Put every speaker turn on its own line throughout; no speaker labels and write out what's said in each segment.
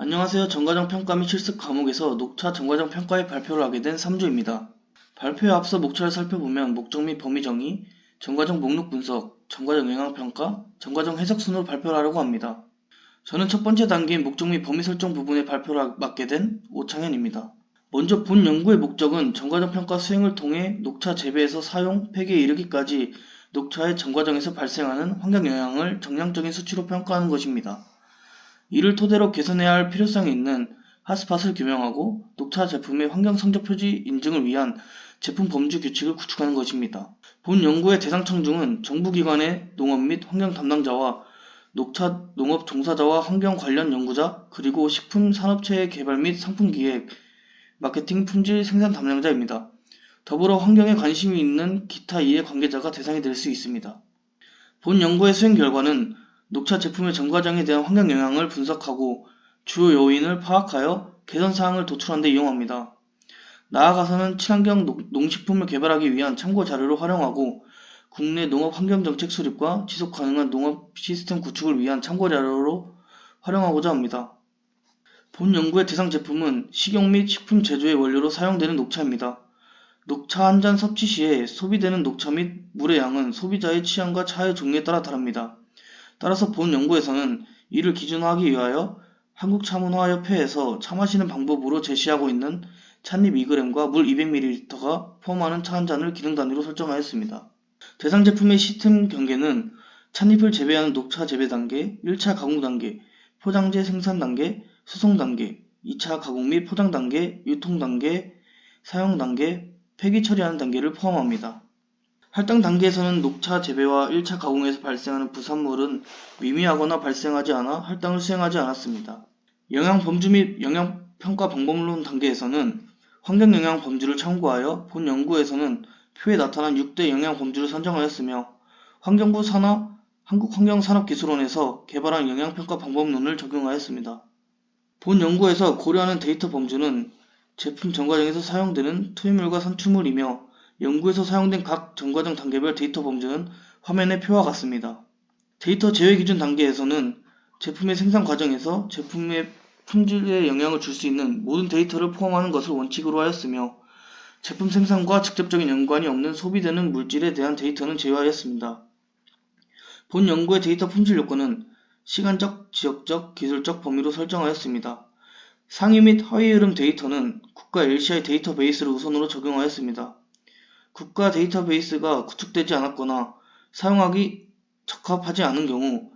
안녕하세요. 정과정 평가 및 실습 과목에서 녹차 정과정 평가의 발표를 하게 된 3주입니다. 발표에 앞서 목차를 살펴보면 목적 및 범위 정의, 정과정 목록 분석, 정과정 영향 평가, 정과정 해석 순으로 발표를 하려고 합니다. 저는 첫 번째 단계인 목적 및 범위 설정 부분에 발표를 맡게 된 오창현입니다. 먼저 본 연구의 목적은 정과정 평가 수행을 통해 녹차 재배에서 사용, 폐기에 이르기까지 녹차의 정과정에서 발생하는 환경 영향을 정량적인 수치로 평가하는 것입니다. 이를 토대로 개선해야 할 필요성이 있는 핫스팟을 규명하고 녹차 제품의 환경 성적 표지 인증을 위한 제품 범주 규칙을 구축하는 것입니다. 본 연구의 대상 청중은 정부기관의 농업 및 환경 담당자와 녹차 농업 종사자와 환경 관련 연구자, 그리고 식품 산업체의 개발 및 상품 기획, 마케팅 품질 생산 담당자입니다. 더불어 환경에 관심이 있는 기타 이해 관계자가 대상이 될 수 있습니다. 본 연구의 수행 결과는 녹차 제품의 전과정에 대한 환경 영향을 분석하고 주요 요인을 파악하여 개선 사항을 도출하는 데 이용합니다. 나아가서는 친환경 농식품을 개발하기 위한 참고 자료를 활용하고 국내 농업 환경 정책 수립과 지속 가능한 농업 시스템 구축을 위한 참고 자료로 활용하고자 합니다. 본 연구의 대상 제품은 식용 및 식품 제조의 원료로 사용되는 녹차입니다. 녹차 한 잔 섭취 시에 소비되는 녹차 및 물의 양은 소비자의 취향과 차의 종류에 따라 다릅니다. 따라서 본 연구에서는 이를 기준화하기 위하여 한국차문화협회에서 차 마시는 방법으로 제시하고 있는 찻잎 2g과 물 200ml가 포함하는 차 한 잔을 기능 단위로 설정하였습니다. 대상 제품의 시스템 경계는 찻잎을 재배하는 녹차 재배 단계, 1차 가공 단계, 포장재 생산 단계, 수송 단계, 2차 가공 및 포장 단계, 유통 단계, 사용 단계, 폐기 처리하는 단계를 포함합니다. 할당 단계에서는 녹차 재배와 1차 가공에서 발생하는 부산물은 미미하거나 발생하지 않아 할당을 수행하지 않았습니다. 영양 범주 및 영양 평가 방법론 단계에서는 환경 영향 범주를 참고하여 본 연구에서는 표에 나타난 6대 영향 범주를 선정하였으며 환경부 산하 한국환경산업기술원에서 개발한 영양평가 방법론을 적용하였습니다. 본 연구에서 고려하는 데이터 범주는 제품 전과정에서 사용되는 투입물과 산출물이며 연구에서 사용된 각 전과정 단계별 데이터 범주는 화면의 표와 같습니다. 데이터 제외 기준 단계에서는 제품의 생산 과정에서 제품의 품질에 영향을 줄 수 있는 모든 데이터를 포함하는 것을 원칙으로 하였으며 제품 생산과 직접적인 연관이 없는 소비되는 물질에 대한 데이터는 제외하였습니다. 본 연구의 데이터 품질 요건은 시간적, 지역적, 기술적 범위로 설정하였습니다. 상위 및 하위 흐름 데이터는 국가 LCI 데이터베이스를 우선으로 적용하였습니다. 국가 데이터베이스가 구축되지 않았거나 사용하기 적합하지 않은 경우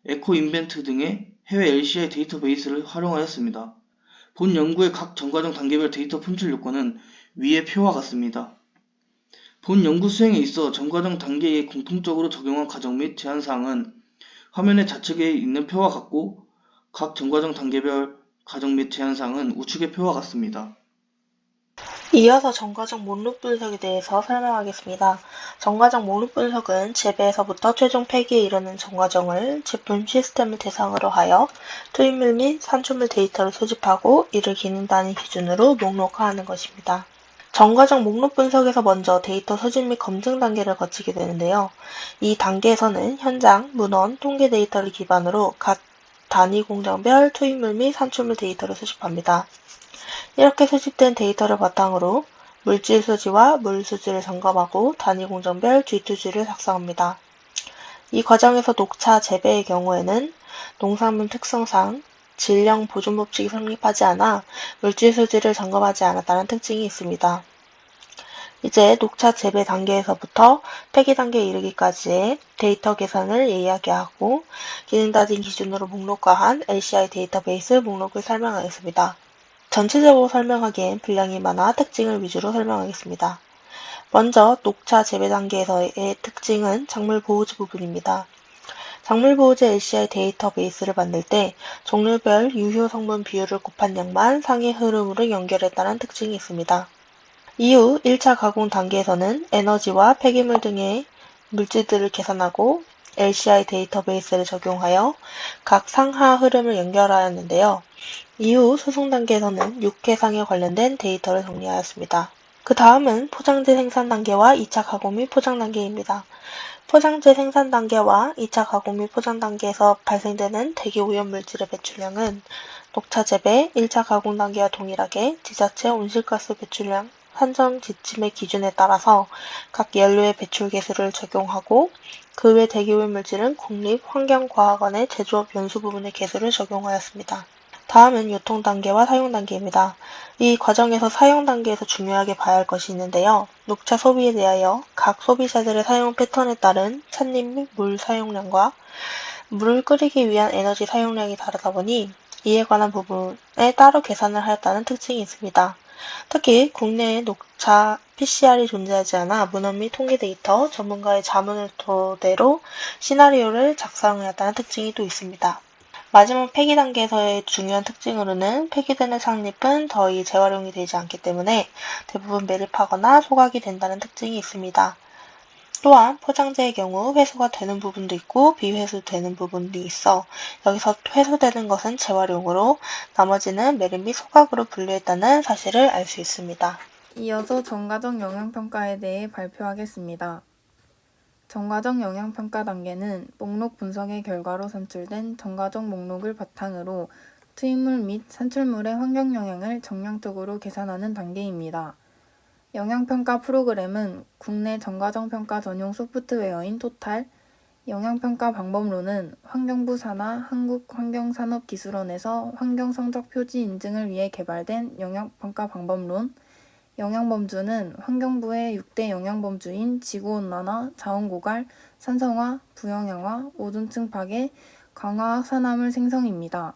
에코인벤트 등의 해외 LCI 데이터베이스를 활용하였습니다. 본 연구의 각 전과정 단계별 데이터 품질 요건은 위의 표와 같습니다. 본 연구 수행에 있어 전과정 단계에 공통적으로 적용한 과정 및 제한사항은 화면의 좌측에 있는 표와 같고 각 전과정 단계별 과정 및 제한사항은 우측의 표와 같습니다.
이어서 정과정 목록 분석에 대해서 설명하겠습니다. 정과정 목록 분석은 재배에서부터 최종 폐기에 이르는 정과정을 제품 시스템을 대상으로 하여 투입물 및 산출물 데이터를 수집하고 이를 기능 단위 기준으로 목록화하는 것입니다. 정과정 목록 분석에서 먼저 데이터 수집 및 검증 단계를 거치게 되는데요. 이 단계에서는 현장, 문헌, 통계 데이터를 기반으로 각 단위 공정별 투입물 및 산출물 데이터를 수집합니다. 이렇게 수집된 데이터를 바탕으로 물질 수지와 물 수지를 점검하고 단위 공정별 G2G를 작성합니다. 이 과정에서 녹차 재배의 경우에는 농산물 특성상 질량 보존 법칙이 성립하지 않아 물질 수지를 점검하지 않았다는 특징이 있습니다. 이제 녹차 재배 단계에서부터 폐기 단계에 이르기까지의 데이터 계산을 예의하게 하고 기능 단위 기준으로 목록화한 LCI 데이터베이스 목록을 설명하겠습니다. 전체적으로 설명하기엔 분량이 많아 특징을 위주로 설명하겠습니다. 먼저 녹차 재배 단계에서의 특징은 작물 보호지 부분입니다. 작물 보호지 LCI 데이터베이스를 만들 때 종류별 유효 성분 비율을 곱한 양만 상위 흐름으로 연결했다는 특징이 있습니다. 이후 1차 가공 단계에서는 에너지와 폐기물 등의 물질들을 계산하고 LCI 데이터베이스를 적용하여 각 상하 흐름을 연결하였는데요. 이후 수송 단계에서는 육해상에 관련된 데이터를 정리하였습니다. 그 다음은 포장재 생산 단계와 2차 가공 및 포장 단계입니다. 포장재 생산 단계와 2차 가공 및 포장 단계에서 발생되는 대기 오염 물질의 배출량은 녹차 재배 1차 가공 단계와 동일하게 지자체 온실가스 배출량 산정 지침의 기준에 따라서 각 연료의 배출 계수를 적용하고 그 외 대기오염 물질은 국립환경과학원의 제조업 연수 부분의 계수를 적용하였습니다. 다음은 유통 단계와 사용 단계입니다. 이 과정에서 사용 단계에서 중요하게 봐야 할 것이 있는데요. 녹차 소비에 대하여 각 소비자들의 사용 패턴에 따른 찻잎 및 물 사용량과 물을 끓이기 위한 에너지 사용량이 다르다 보니 이에 관한 부분에 따로 계산을 하였다는 특징이 있습니다. 특히 국내에 녹차 PCR이 존재하지 않아 문헌 및 통계 데이터, 전문가의 자문을 토대로 시나리오를 작성하였다는 특징이 또 있습니다. 마지막 폐기 단계에서의 중요한 특징으로는 폐기되는 찻잎은 더 이상 재활용이 되지 않기 때문에 대부분 매립하거나 소각이 된다는 특징이 있습니다. 또한 포장재의 경우 회수가 되는 부분도 있고 비회수되는 부분도 있어 여기서 회수되는 것은 재활용으로 나머지는 매립 및 소각으로 분류했다는 사실을 알 수 있습니다.
이어서 전과적 영향평가에 대해 발표하겠습니다. 전과적 영향평가 단계는 목록 분석의 결과로 산출된 전과적 목록을 바탕으로 투입물 및 산출물의 환경 영향을 정량적으로 계산하는 단계입니다. 영향평가 프로그램은 국내 전과적 평가 전용 소프트웨어인 토탈, 영향평가 방법론은 환경부 산하 한국환경산업기술원에서 환경성적 표지 인증을 위해 개발된 영향평가 방법론, 영향범주는 환경부의 6대 영향범주인 지구온난화, 자원고갈, 산성화, 부영향화, 오존층 파괴, 광화학 산화물 생성입니다.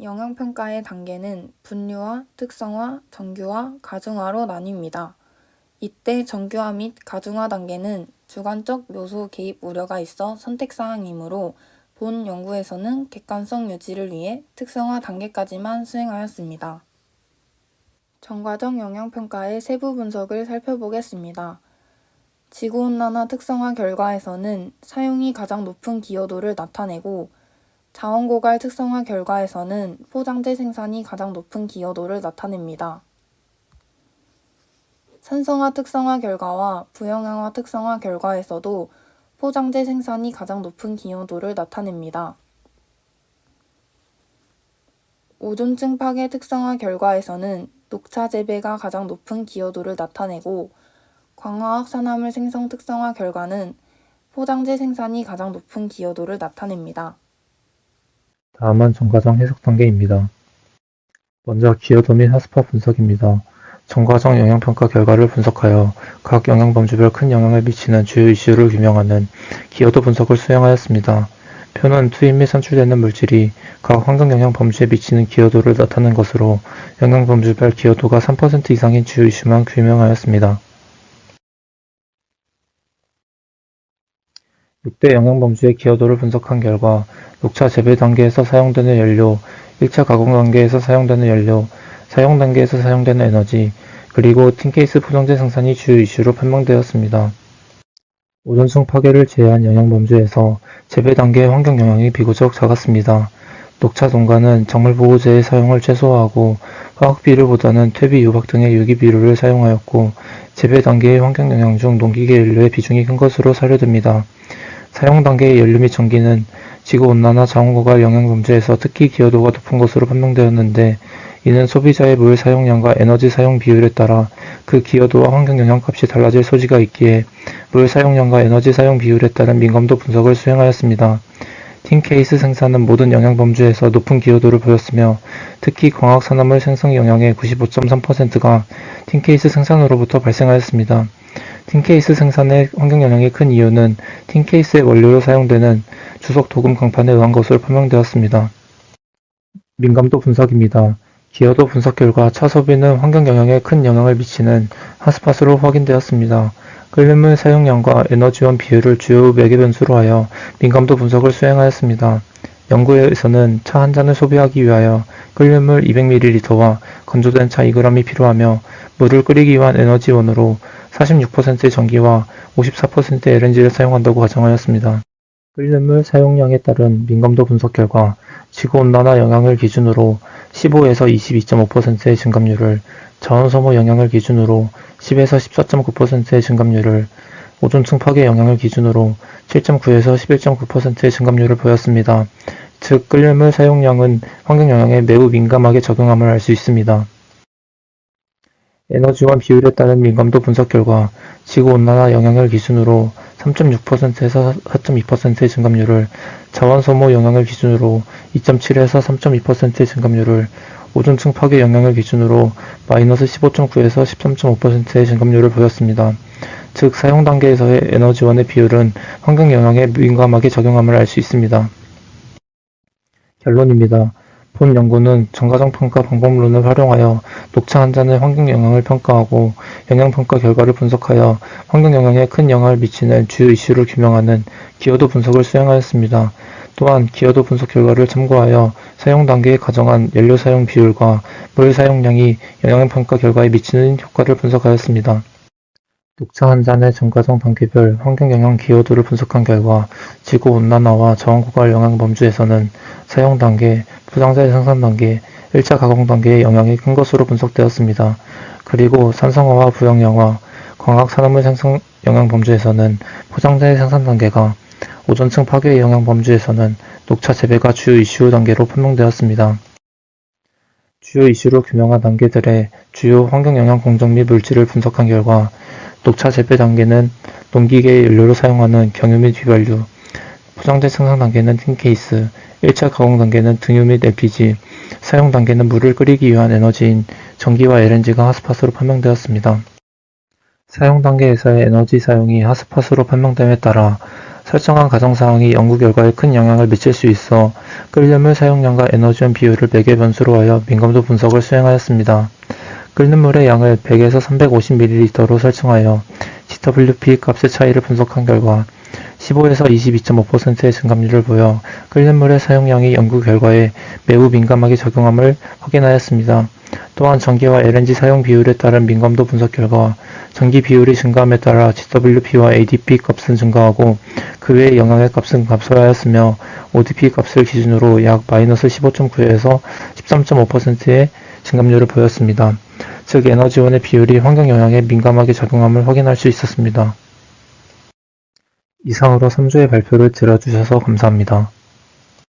영향평가의 단계는 분류화, 특성화, 정규화, 가중화로 나뉩니다. 이때 정규화 및 가중화 단계는 주관적 요소 개입 우려가 있어 선택사항이므로 본 연구에서는 객관성 유지를 위해 특성화 단계까지만 수행하였습니다. 전과적 영향평가의 세부 분석을 살펴보겠습니다. 지구온난화 특성화 결과에서는 사용이 가장 높은 기여도를 나타내고 자원고갈 특성화 결과에서는 포장재 생산이 가장 높은 기여도를 나타냅니다. 산성화 특성화 결과와 부영향화 특성화 결과에서도 포장재 생산이 가장 높은 기여도를 나타냅니다. 오존층 파괴 특성화 결과에서는 녹차 재배가 가장 높은 기여도를 나타내고 광화학 산화물 생성 특성화 결과는 포장재 생산이 가장 높은 기여도를 나타냅니다.
다음은 전과적 해석 단계입니다. 먼저 기여도 및 하스파 분석입니다. 전과적 영향평가 결과를 분석하여 각 영향범주별 큰 영향을 미치는 주요 이슈를 규명하는 기여도 분석을 수행하였습니다. 표는 투입 및 산출되는 물질이 각 환경영향 범주에 미치는 기여도를 나타낸 것으로 영향범주별 기여도가 3% 이상인 주요 이슈만 규명하였습니다. 6대 영향범주의 기여도를 분석한 결과 녹차 재배 단계에서 사용되는 연료, 1차 가공 단계에서 사용되는 연료, 사용 단계에서 사용되는 에너지, 그리고 틴케이스 포장재 생산이 주요 이슈로 판명되었습니다. 오존층 파괴를 제외한 영향범주에서 재배 단계의 환경 영향이 비교적 작았습니다. 녹차 농가는 작물보호제의 사용을 최소화하고 화학 비료보다는 퇴비, 유박 등의 유기 비료를 사용하였고 재배 단계의 환경 영향 중 농기계 연료의 비중이 큰 것으로 사료됩니다. 사용 단계의 연료 및 전기는 지구온난화 자원고갈 영향범주에서 특히 기여도가 높은 것으로 판명되었는데 이는 소비자의 물 사용량과 에너지 사용 비율에 따라 그 기여도와 환경 영향값이 달라질 소지가 있기에 물 사용량과 에너지 사용 비율에 따른 민감도 분석을 수행하였습니다. 틴케이스 생산은 모든 영향범주에서 높은 기여도를 보였으며 특히 광학산화물 생성 영향의 95.3%가 틴케이스 생산으로부터 발생하였습니다. 틴케이스 생산의 환경 영향이 큰 이유는 틴케이스의 원료로 사용되는 주석 도금 강판에 의한 것으로 판명되었습니다. 민감도 분석입니다. 기여도 분석 결과 차 소비는 환경 영향에 큰 영향을 미치는 핫스팟으로 확인되었습니다. 끓는 사용량과 에너지원 비율을 주요 매개 변수로 하여 민감도 분석을 수행하였습니다. 연구에서는 차 한 잔을 소비하기 위하여 끓는 물 200ml와 건조된 차 2g이 필요하며 물을 끓이기 위한 에너지원으로 46%의 전기와 54%의 LNG를 사용한다고 가정하였습니다. 끓는 물 사용량에 따른 민감도 분석 결과 지구온난화 영향을 기준으로 15에서 22.5%의 증감률을, 자원소모 영향을 기준으로 10에서 14.9%의 증감률을, 오존층 파괴 영향을 기준으로 7.9에서 11.9%의 증감률을 보였습니다. 즉 끓는 사용량은 환경 영향에 매우 민감하게 적용함을 알 수 있습니다. 에너지원 비율에 따른 민감도 분석 결과 지구온난화 영향을 기준으로 3.6%에서 4.2%의 증감률을, 자원 소모 영향을 기준으로 2.7에서 3.2%의 증감률을, 오존층 파괴 영향을 기준으로 마이너스 15.9에서 13.5%의 증감률을 보였습니다. 즉 사용 단계에서의 에너지원의 비율은 환경 영향에 민감하게 적용함을 알 수 있습니다. 결론입니다. 본 연구는 정과정 평가 방법론을 활용하여 녹차 한 잔의 환경 영향을 평가하고 영향 평가 결과를 분석하여 환경 영향에 큰 영향을 미치는 주요 이슈를 규명하는 기여도 분석을 수행하였습니다. 또한 기여도 분석 결과를 참고하여 사용 단계에 가정한 연료 사용 비율과 물 사용량이 영향 평가 결과에 미치는 효과를 분석하였습니다. 녹차 한 잔의 정과정 단계별 환경 영향 기여도를 분석한 결과 지구 온난화와 저온 고갈 영향 범주에서는 사용 단계, 포장재 생산 단계, 1차 가공 단계의 영향이 큰 것으로 분석되었습니다. 그리고 산성화와 부영양화, 광학 산화물 생성 영향 범주에서는 포장재 생산 단계가, 오존층 파괴 영향 범주에서는 녹차 재배가 주요 이슈 단계로 판명되었습니다. 주요 이슈로 규명한 단계들의 주요 환경 영향 공정 및 물질을 분석한 결과 녹차 재배 단계는 농기계 연료로 사용하는 경유 및 휘발유, 포장재 생산 단계는 틴케이스, 1차 가공 단계는 등유 및 LPG, 사용 단계는 물을 끓이기 위한 에너지인 전기와 LNG가 핫스팟으로 판명되었습니다. 사용 단계에서의 에너지 사용이 핫스팟으로 판명됨에 따라 설정한 가정사항이 연구 결과에 큰 영향을 미칠 수 있어 끓는 물 사용량과 에너지원 비율을 매개 변수로 하여 민감도 분석을 수행하였습니다. 끓는 물의 양을 100에서 350ml로 설정하여 GWP 값의 차이를 분석한 결과 15에서 22.5%의 증감률을 보여 끓는 물의 사용량이 연구 결과에 매우 민감하게 적용함을 확인하였습니다. 또한 전기와 LNG 사용 비율에 따른 민감도 분석 결과 전기 비율이 증가함에 따라 GWP와 ADP 값은 증가하고 그 외의 영향의 값은 감소하였으며 ODP 값을 기준으로 약 마이너스 15.9에서 13.5%의 증감률을 보였습니다. 즉 에너지원의 비율이 환경 영향에 민감하게 작용함을 확인할 수 있었습니다. 이상으로 3주의 발표를 들어주셔서 감사합니다.